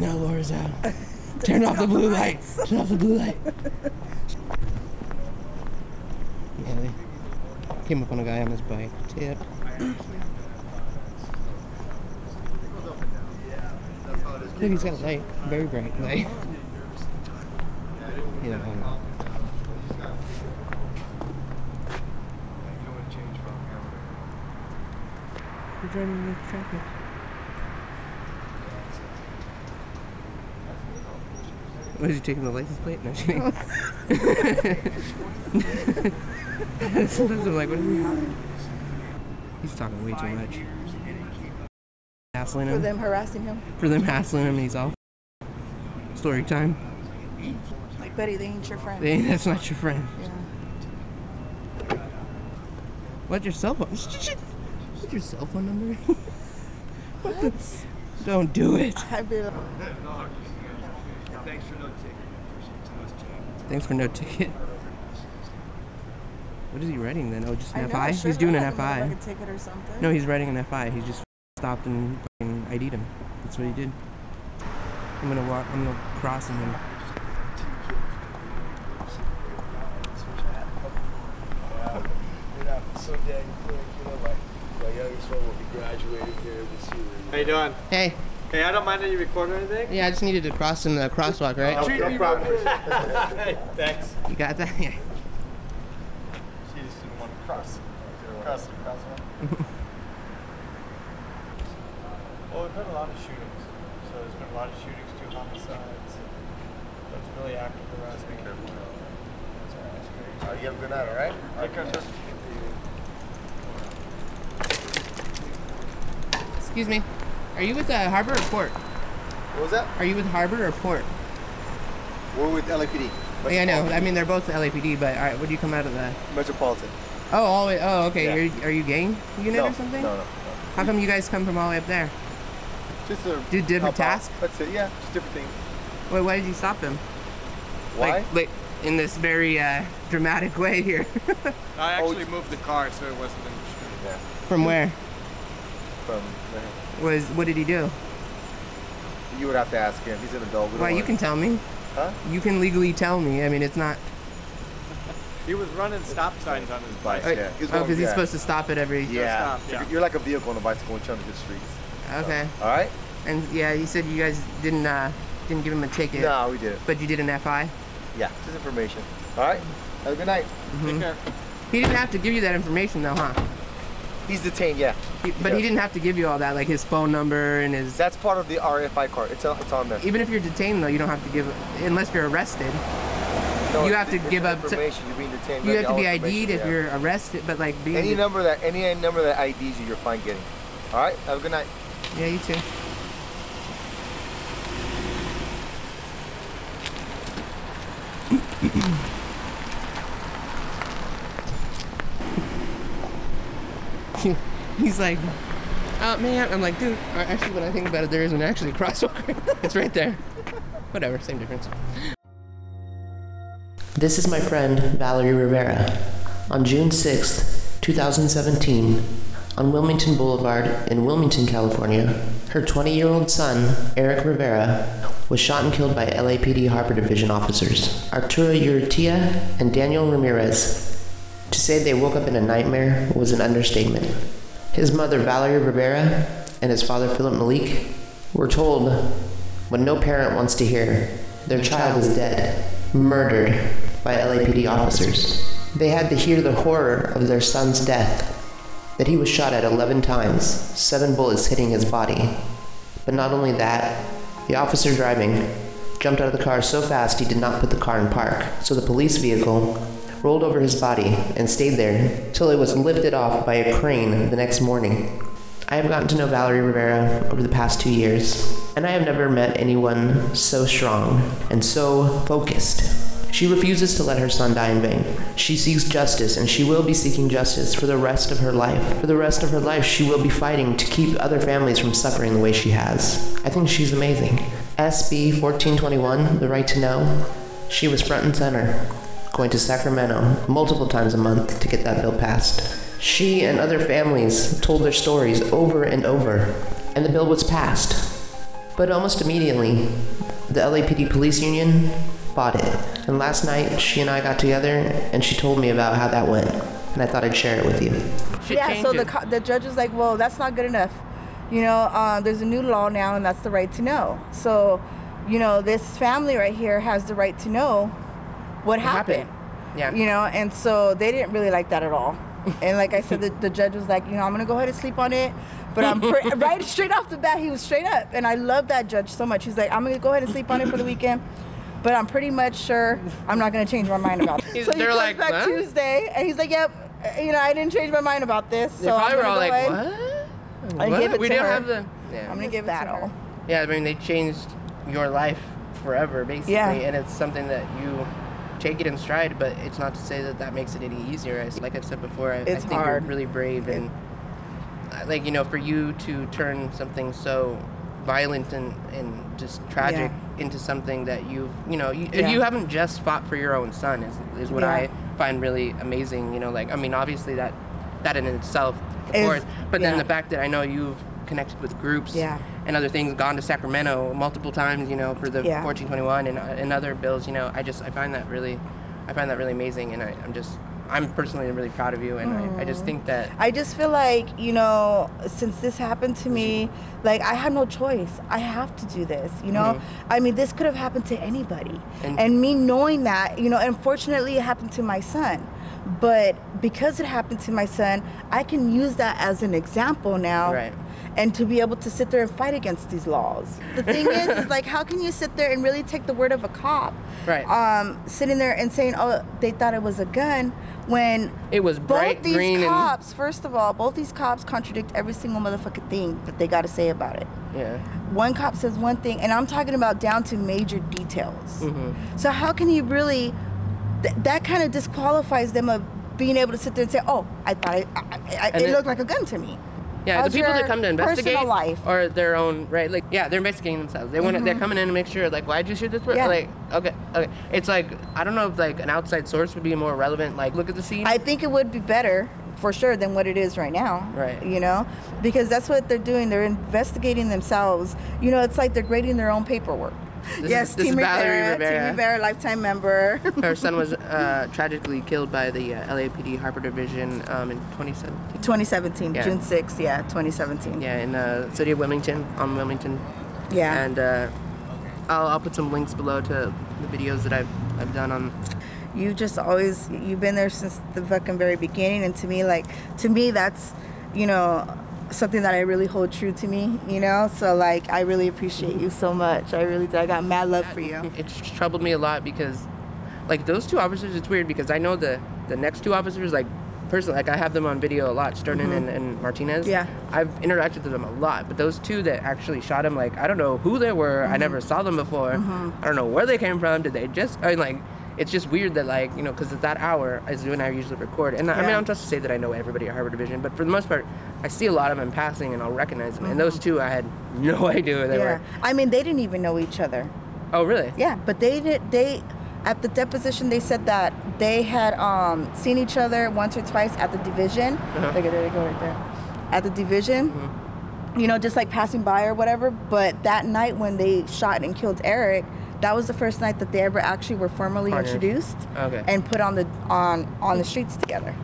No, Laura's out. Turn off the blue light. Turn off the blue light. Yeah, they came up on a guy on his bike. Tip. Look, he's got a light. Very bright light. Yeah, I don't know. You're driving into traffic. What, is he taking the license plate? No, kidding. Sometimes I'm like, what is he? He's talking way too much. Hassling him. For them harassing him? For them hassling him, and he's all story time. Like, Betty, they ain't your friend. That's not your friend. Yeah. What's your cell phone? What's your cell phone number? What the? Don't do it. I've been... Thanks for no ticket. Thanks for no ticket. What is he writing then? Oh, just an FI? Sure, He's doing an like FI. a ticket or something. No, he's writing an FI. He just stopped and fucking ID'd him. That's what he did. I'm gonna cross him. So dang quick, like my youngest one will be graduating here this year. How you doing? Hey. Hey, I don't mind that you record or anything. Yeah, I just needed to cross in the crosswalk, right? No problem. Thanks. You got that? Yeah. She just didn't want to cross the crosswalk. Well, we've had a lot of shootings. So there's been a lot of shootings, 2 homicides. That's really active around. Just be careful. That's great. You have a good night, all right? Take care, sir. Excuse me. Are you with Harbor or Port? What was that? Are you with Harbor or Port? We're with LAPD. Yeah, I know. I mean, they're both LAPD, but all right, what do you come out of the... Metropolitan. Oh, all the way... Oh, okay. Yeah. Are you gang unit or something? No. How come you guys come from all the way up there? Just to do different tasks? That's it, yeah. Just different things. Wait, why did you stop them? Why? Like in this very dramatic way here. I actually moved the car so it wasn't in the street. Yeah. From where? From What did he do? You would have to ask him. He's an adult. Well, you can tell me. Huh? You can legally tell me. I mean, it's not... He was running stop signs on his bike. Yeah. Because he's supposed to stop at every... Yeah. Stop, yeah. You're like a vehicle on a bicycle when you're on the streets. Okay. All right? And yeah, you said you guys didn't give him a ticket. No, we didn't. But you did an FI? Yeah, just information. All right? Have a good night. Take care. He didn't have to give you that information though, huh? He's detained, yeah. But he didn't have to give you all that, like his phone number and his... That's part of the RFI card. It's on there. Even if you're detained though, you don't have to give... Unless you're arrested. No, you have to give up... information. You're being detained. You have to be ID'd if you're arrested, but like being... Any number that IDs you, you're fine getting. All right? Have a good night. Yeah, you too. He's like, oh man, I'm like, dude, actually when I think about it, there isn't actually a crosswalk. It's right there. Whatever, same difference. This is my friend, Valerie Rivera. On June 6th, 2017, on Wilmington Boulevard in Wilmington, California, her 20-year-old son, Eric Rivera, was shot and killed by LAPD Harbor Division officers, Arturo Urrutia and Daniel Ramirez. To say they woke up in a nightmare was an understatement. His mother, Valerie Rivera, and his father, Philip Malik, were told what no parent wants to hear. Their child is dead, murdered by LAPD officers. They had to hear the horror of their son's death, that he was shot at 11 times, 7 bullets hitting his body. But not only that, the officer driving jumped out of the car so fast he did not put the car in park, so the police vehicle rolled over his body and stayed there till it was lifted off by a crane the next morning. I have gotten to know Valerie Rivera over the past 2 years, and I have never met anyone so strong and so focused. She refuses to let her son die in vain. She seeks justice, and she will be seeking justice for the rest of her life. For the rest of her life, she will be fighting to keep other families from suffering the way she has. I think she's amazing. SB 1421, the right to know, she was front and center, going to Sacramento multiple times a month to get that bill passed. She and other families told their stories over and over, and the bill was passed. But almost immediately, the LAPD police union bought it. And last night, she and I got together, and she told me about how that went. And I thought I'd share it with you. Yeah, so the judge was like, well, that's not good enough. You know, there's a new law now, and that's the right to know. So, you know, this family right here has the right to know what happened. Yeah. You know, and so they didn't really like that at all. And like I said, the judge was like, you know, I'm going to go ahead and sleep on it. But I'm right straight off the bat, he was straight up. And I love that judge so much. He's like, I'm going to go ahead and sleep on it for the weekend. But I'm pretty much sure I'm not going to change my mind about it. So he comes like, back Tuesday, and he's like, yep, you know, I didn't change my mind about this. So I'm going to go like, ahead and give it we to don't her. have the... I'm going to give it to her. Yeah, I mean, they changed your life forever, basically. Yeah. And it's something that you take it in stride, but it's not to say that that makes it any easier. Like I've said before, I think hard. You're really brave. And, like, you know, for you to turn something so violent and just tragic into something that you haven't just fought for your own son is what I find really amazing. You know, like, I mean, obviously that in itself, of course, but then the fact that I know you've connected with groups and other things, gone to Sacramento multiple times, you know, for the 1421 and other bills, you know, I find that really amazing, and I'm personally really proud of you, and I just think that... I just feel like, you know, since this happened to me, like, I had no choice. I have to do this, you know? I mean, this could have happened to anybody. And me knowing that, you know, unfortunately it happened to my son. But because it happened to my son, I can use that as an example now. Right. And to be able to sit there and fight against these laws. The thing is like, how can you sit there and really take the word of a cop? Right. Sitting there and saying, oh, they thought it was a gun, when it was bright both green these cops, first of all, both these cops contradict every single motherfucking thing that they got to say about it. Yeah. One cop says one thing, and I'm talking about down to major details. So how can you really... that kind of disqualifies them of being able to sit there and say, oh, I thought it looked like a gun to me. Yeah, How's the people that come to investigate are their own, right? Like, yeah, they're investigating themselves. They want they're coming in to make sure, like, why'd you shoot this person? Yeah. Like, okay. It's like, I don't know if, like, an outside source would be more relevant. Like, look at the scene. I think it would be better, for sure, than what it is right now. Right. You know? Because that's what they're doing. They're investigating themselves. You know, it's like they're grading their own paperwork. This is Valerie Rivera. Team Rivera, lifetime member. Her son was tragically killed by the LAPD Harper Division in 2017. 2017, June 6th, 2017. Yeah, in the city of Wilmington, on Wilmington. Yeah. And I'll put some links below to the videos that I've done on. You've been there since the fucking very beginning, and to me that's, you know, something that I really hold true to me, you know? So, like, I really appreciate you so much. I really do. I got mad love for you. It's troubled me a lot because, like, those two officers, it's weird because I know the next two officers, like, personally, like, I have them on video a lot, Sternin and Martinez. Yeah. I've interacted with them a lot, but those two that actually shot him, like, I don't know who they were. I never saw them before. I don't know where they came from. Did they just, I mean, like, it's just weird that, like, you know, because at that hour is when I usually record. And I mean, I'm just to say that I know everybody at Harper Division, but for the most part, I see a lot of them in passing and I'll recognize them. And those two, I had no idea who they were. I mean, they didn't even know each other. Oh, really? Yeah, but they at the deposition, they said that they had seen each other once or twice at the division. There they go right there. At the division, you know, just like passing by or whatever. But that night when they shot and killed Eric, that was the first night that they ever actually were formally introduced and put on the streets together.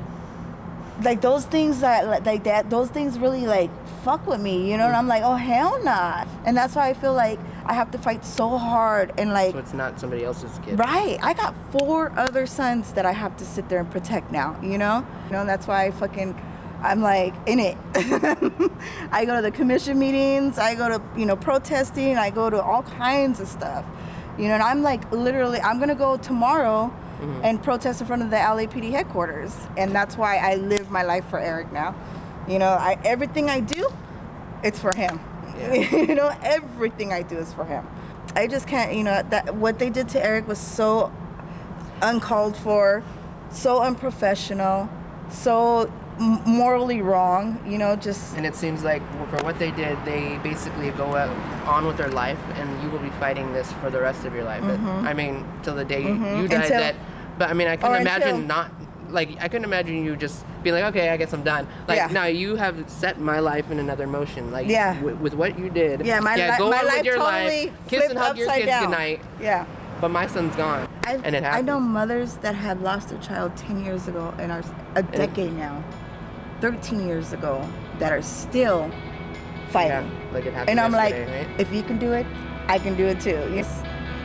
Like, those things those things really, like, fuck with me, you know? And I'm like, oh, hell nah. And that's why I feel like I have to fight so hard and, like... So it's not somebody else's kid. Right. I got 4 other sons that I have to sit there and protect now, you know? You know, and that's why I'm, like, in it. I go to the commission meetings. I go to, you know, protesting. I go to all kinds of stuff. You know, and I'm, like, literally, I'm going to go tomorrow and protest in front of the LAPD headquarters. And that's why I live my life for Eric now. You know, everything I do, it's for him. Yeah. You know, everything I do is for him. I just can't, you know, that what they did to Eric was so uncalled for, so unprofessional, so morally wrong, you know, just... And it seems like for what they did, they basically go on with their life, and you will be fighting this for the rest of your life. I mean, till the day you die. But I mean, I can imagine not like, I couldn't imagine you just being like, okay, I guess I'm done. Like, now you have set my life in another motion. Like, with what you did. Yeah, my go on life with your totally life, kiss and hug your kids down. goodnight. Yeah. But my son's gone, and it happens. I know mothers that had lost a child 10 years ago and are a decade now, 13 years ago, that are still fighting. Yeah, like it happened and I'm like, right? if you can do it, I can do it too.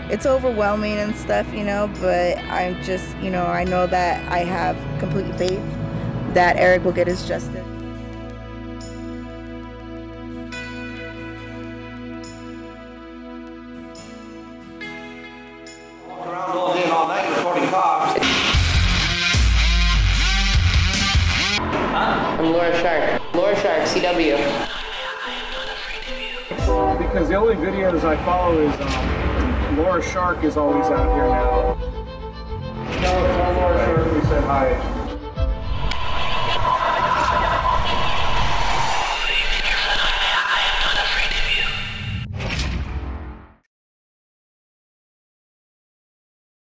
It's overwhelming and stuff, you know, but I'm just, you know, I know that I have complete faith that Eric will get his justice. Around all day and all night reporting cops. I'm LaurasharkCW. Because the only videos I follow is Laura Shark is always out here now. Tell Laura Shark we said hi.